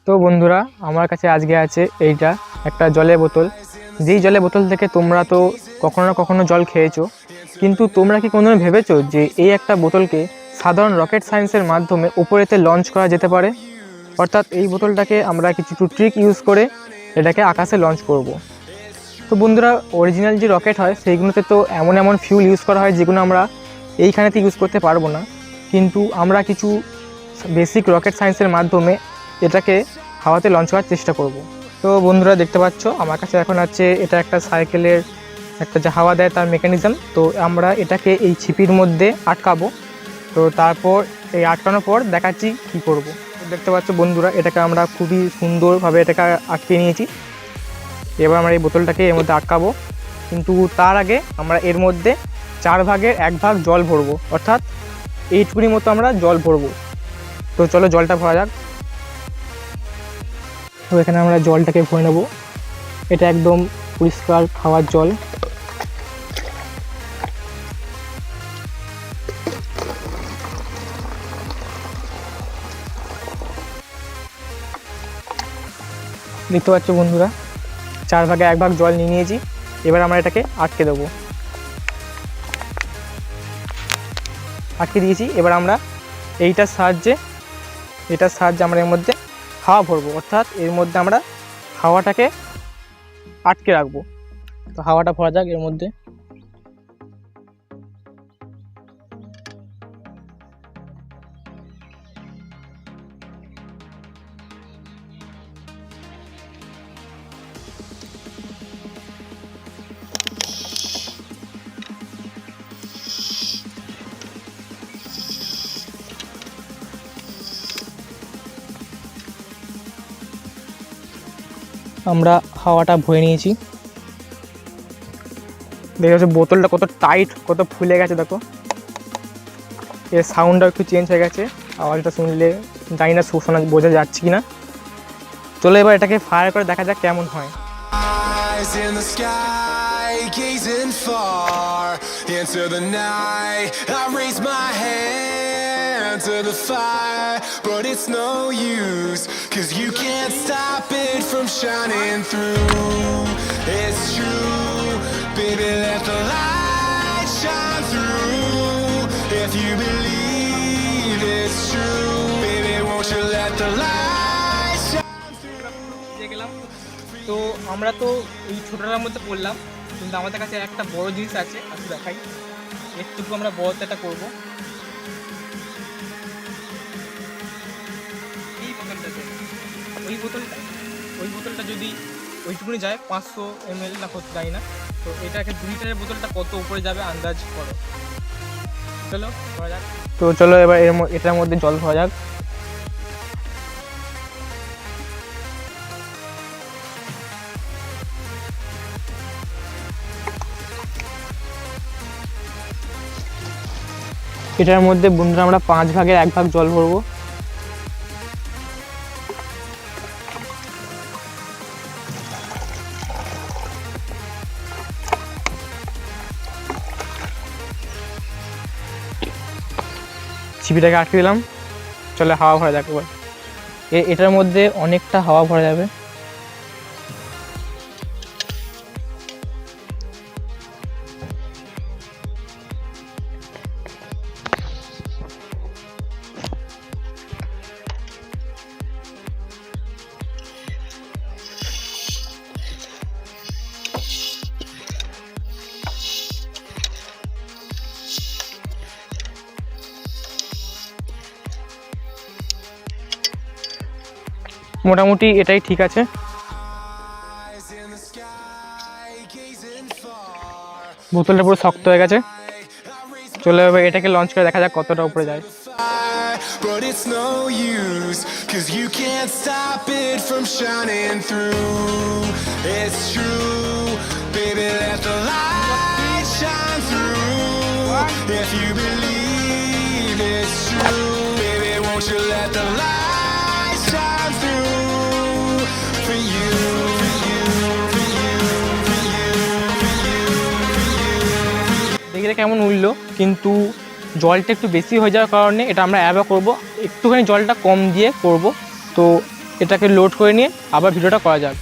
তো বন্ধুরা, আমার কাছে আজকে আছে এইটা একটা জলের বোতল। যেই জলের বোতল থেকে তোমরা তো কখনো না কখনো জল খেয়েছো, কিন্তু তোমরা কি কোনোদিন ভেবেছো যে এই একটা বোতলকে সাধারণ রকেট সায়েন্সের মাধ্যমে উপরেতে লঞ্চ করা যেতে পারে? অর্থাৎ এই বোতলটাকে আমরা কিছু ট্রিক ইউজ করে এটাকে আকাশে লঞ্চ করব। তো বন্ধুরা, অরিজিনাল যে রকেট হয় সেইগুলোতে তো এমন এমন ফিউল ইউজ করা হয় যেগুলো আমরা এইখানেতে ইউজ করতে পারবো না, কিন্তু আমরা কিছু বেসিক রকেট সায়েন্সের মাধ্যমে এটাকে হাওয়াতে লঞ্চ করার চেষ্টা করব। তো বন্ধুরা, দেখতে পাচ্ছ আমার কাছে এখন আছে এটা একটা সাইকেলের একটা যে হাওয়া দেয় তার মেকানিজম। তো আমরা এটাকে এই ছিপির মধ্যে আটকাবো। তো তারপর এই আটকানোর পর দেখাচ্ছি কি করব। দেখতে পাচ্ছ বন্ধুরা, এটাকে আমরা খুবই সুন্দরভাবে এটাকে আটকে নিয়েছি। এবার আমরা এই বোতলটাকে এর মধ্যে আটকাবো, কিন্তু তার আগে আমরা এর মধ্যে 4 ভাগের 1 ভাগ জল ভরবো, অর্থাৎ এইটুকুনি মতো আমরা জল ভরবো। তো চলো জলটা ভরা যাক। তো এখানে আমরা জলটাকে ভরে নেব। এটা একদম পরিষ্কার খাওয়ার জল। দেখতে পাচ্ছ বন্ধুরা, 4 ভাগে 1 ভাগ জল নিয়ে নিয়েছি। এবার আমরা এটাকে আটকে দেবো। আটকে দিয়েছি। এবার আমরা এটার সাহায্যে আমরা এর মধ্যে হাওয়া ভরবো, অর্থাৎ এর মধ্যে আমরা হাওয়াটাকে আটকে রাখবো। তো হাওয়াটা ভরা যাক এর মধ্যে। আমরা হাওয়াটা ভরে নিয়েছি। দেখে যাচ্ছে বোতলটা কত টাইট, কত ফুলে গেছে। দেখো এর সাউন্ডটাও একটু চেঞ্জ হয়ে গেছে। আওয়াজটা শুনলে জানি না শোনা বোঝা যাচ্ছে কি না। চলো এবার এটাকে ফায়ার করে দেখা যাক কেমন হয়। In the sky, gazing far into the night, I raise my hand to the fire, but it's no use, 'cause you can't stop it from shining through. It's true, baby, let the light shine through. If you believe it's true, baby, won't you let the light shine through. তো আমরা তো এই ছোটোটার মধ্যে পড়লাম, কিন্তু আমাদের কাছে একটা বড় জিনিস আছে, আসলে দেখাই। একটু আমরা বড়টা করবো এই বোতলটাতে। ওই বোতলটা যদি ওইটুকুনি যায় 500 ml না কত যায় না। তো এটাকে 2 লিটারের বোতলটা কত উপরে যাবে আন্দাজ করো। চলো ভরা যাক। তো চলো এবার এটার মধ্যে জল ভরা যাক। এটার মধ্যে বন্ধুরা আমরা 5 ভাগের 1 ভাগ জল ভরবো। ছিপিটাকে আটকে দিলাম। চলে হাওয়া ভরা যাক এবার। এটার মধ্যে অনেকটা হাওয়া ভরা যাবে। মোটামুটি এটাই ঠিক আছে। বোতলটা পুরো শক্ত হয়ে গেছে। চলে এবার এটাকে লঞ্চ করে দেখা যাক কতটা উপরে যায়। But it's no use, 'cause you can't stop it from shining through. It's true, baby, let the light shine through. If you believe it's true, baby, won't you let the light shine through for you, for you, for you, for you, for you, for you. দেখে কেমন উঠলো, কিন্তু জলটা একটু বেশি হয়ে যাওয়ার কারণে এটা আমরা অ্যাভয়েড করব, একটুখানি জলটা কম দিয়ে করব। তো এটাকে লোড করে নিয়ে আবার ভিডিওটা করা যাক।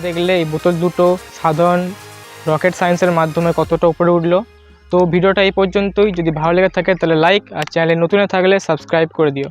দেখলে এই বোতল দুটো সাধারণ রকেট সায়েন্সের মাধ্যমে কতটা উপরে উঠলো। তো ভিডিওটা এই পর্যন্তই। যদি ভালো লেগে থাকে তাহলে লাইক, আর চ্যানেলে নতুন থাকলে সাবস্ক্রাইব করে দিও।